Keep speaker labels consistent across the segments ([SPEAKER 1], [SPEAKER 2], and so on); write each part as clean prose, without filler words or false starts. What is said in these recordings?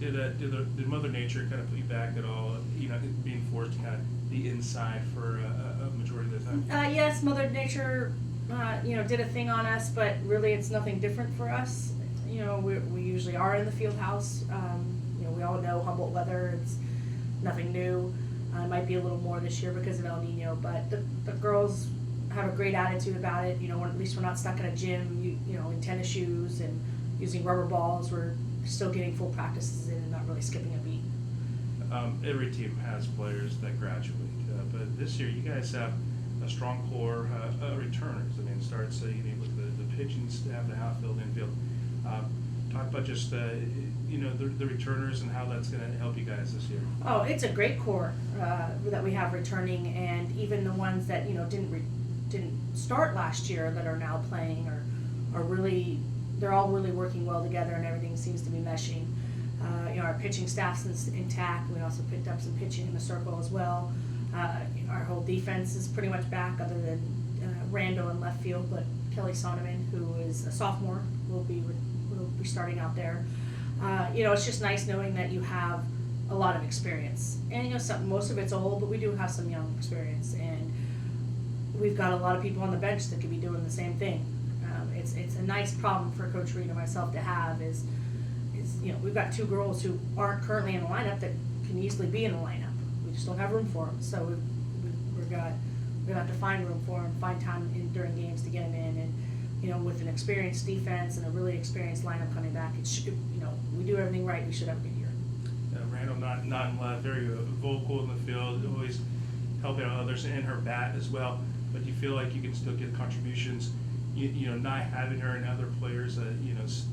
[SPEAKER 1] Did Mother Nature kind of put you back at all? Being forced to kind of be inside for a majority of the time.
[SPEAKER 2] Yes, Mother Nature, did a thing on us, but really it's nothing different for us. We usually are in the field house. We all know Humboldt weather. It's nothing new. It might be a little more this year because of El Nino, but the girls have a great attitude about it. At least we're not stuck in a gym, in tennis shoes and using rubber balls. We're still getting full practices in and not really skipping a beat.
[SPEAKER 1] Every team has players that graduate, but this year you guys have a strong core returners. I mean, it starts with the pitching staff, the outfield, infield. Talk about just the returners and how that's going to help you guys this year.
[SPEAKER 2] Oh, it's a great core that we have returning, and even the ones that didn't start last year that are now playing are really, they're all really working well together, and everything seems to be meshing. Our pitching staff's intact. We also picked up some pitching in the circle as well. Our whole defense is pretty much back, other than Randall in left field, but Kelly Sonneman, who is a sophomore, will be starting out there. It's just nice knowing that you have a lot of experience, and most of it's old, but we do have some young experience, and we've got a lot of people on the bench that could be doing the same thing. It's a nice problem for Coach Reed and myself to have. Is we've got two girls who aren't currently in the lineup that can easily be in the lineup. We just don't have room for them, so we're gonna have to find room for them, find time during games to get them in, and with an experienced defense and a really experienced lineup coming back, we do everything right. We should have a good year.
[SPEAKER 1] Randall, not very vocal in the field, always helping out others and her bat as well. But you feel like you can still get contributions, not having her and other players,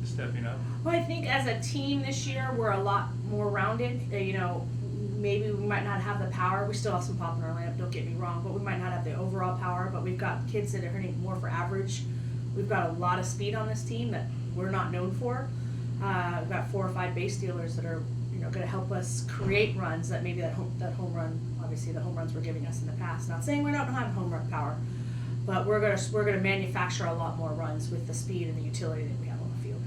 [SPEAKER 1] stepping up.
[SPEAKER 2] Well, I think as a team this year we're a lot more rounded. Maybe we might not have the power. We still have some pop in our lineup. Don't get me wrong, but we might not have the overall power. But we've got kids that are hitting more for average. We've got a lot of speed on this team that we're not known for. We've got 4 or 5 base stealers that are, going to help us create runs that maybe that home run. Obviously, the home runs we're giving us in the past. Not saying we don't have home run power, but we're gonna manufacture a lot more runs with the speed and the utility that we have on the field.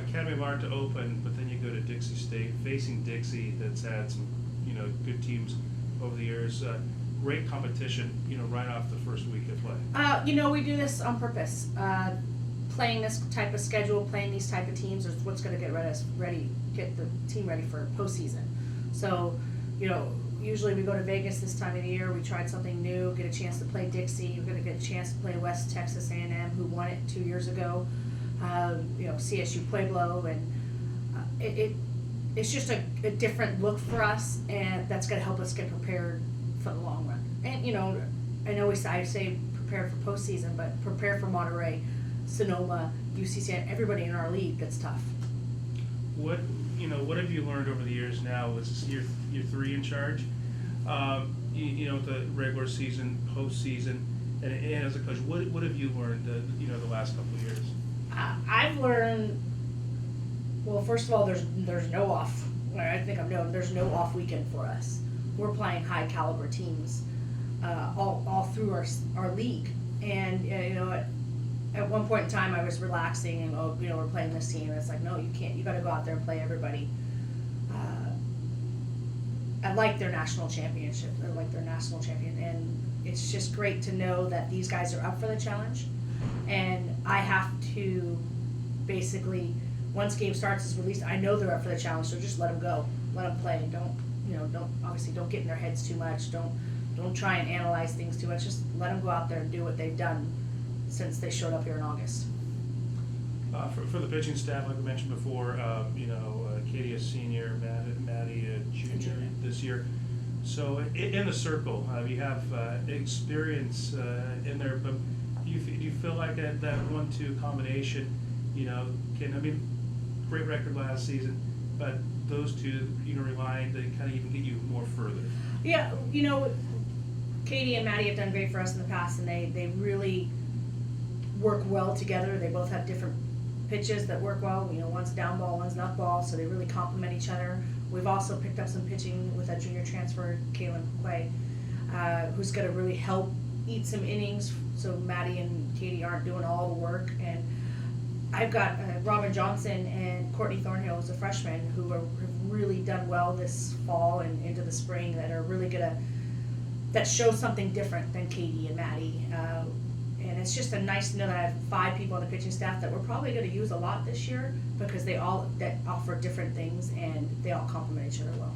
[SPEAKER 1] Academy of Art to open, but then you go to Dixie State, facing Dixie, that's had some, good teams over the years. Great competition, right off the first week of play.
[SPEAKER 2] We do this on purpose. Playing this type of schedule, playing these type of teams is what's going to get the team ready for postseason. So, usually we go to Vegas this time of the year. We tried something new, get a chance to play Dixie. We're going to get a chance to play West Texas A&M, who won it 2 years ago. CSU Pueblo, and it's just a different look for us, and that's going to help us get prepared for the long run. And I know I say prepare for postseason, but prepare for Monterey, Sonoma, UCC, everybody in our league that's tough.
[SPEAKER 1] What have you learned over the years now? This is year 3 in charge. The regular season, postseason, and as a coach, what have you learned? The last couple of years.
[SPEAKER 2] I've learned. Well, first of all, there's no off. I think I've known there's no off weekend for us. We're playing high caliber teams all through our league, and at one point in time I was relaxing and we're playing this team, and it's like, no, you can't. You got to go out there and play everybody. I like their national championship. I like their national champion, and it's just great to know that these guys are up for the challenge, and I have to basically, once game starts is released, I know they're up for the challenge, so just let them go, let them play. Don't get in their heads too much. Don't try and analyze things too much. Just let them go out there and do what they've done since they showed up here in August.
[SPEAKER 1] For the pitching staff, like I mentioned before, Katie a senior, Maddie a junior this year. So in the circle, you have experience in there, but do you feel like that 1-2 combination, great record last season, but those two, relying to kind of even get you more further?
[SPEAKER 2] Yeah, Katie and Maddie have done great for us in the past, and they really work well together. They both have different pitches that work well. One's down ball, one's up ball, so they really complement each other. We've also picked up some pitching with a junior transfer, Kaylin Quay, who's going to really help eat some innings, so Maddie and Katie aren't doing all the work. And I've got Robin Johnson and Courtney Thornhill as a freshman who have really done well this fall and into the spring, that are really that show something different than Katie and Maddie. And it's just nice to know that I have 5 people on the pitching staff that we're probably going to use a lot this year, because they all that offer different things and they all complement each other well.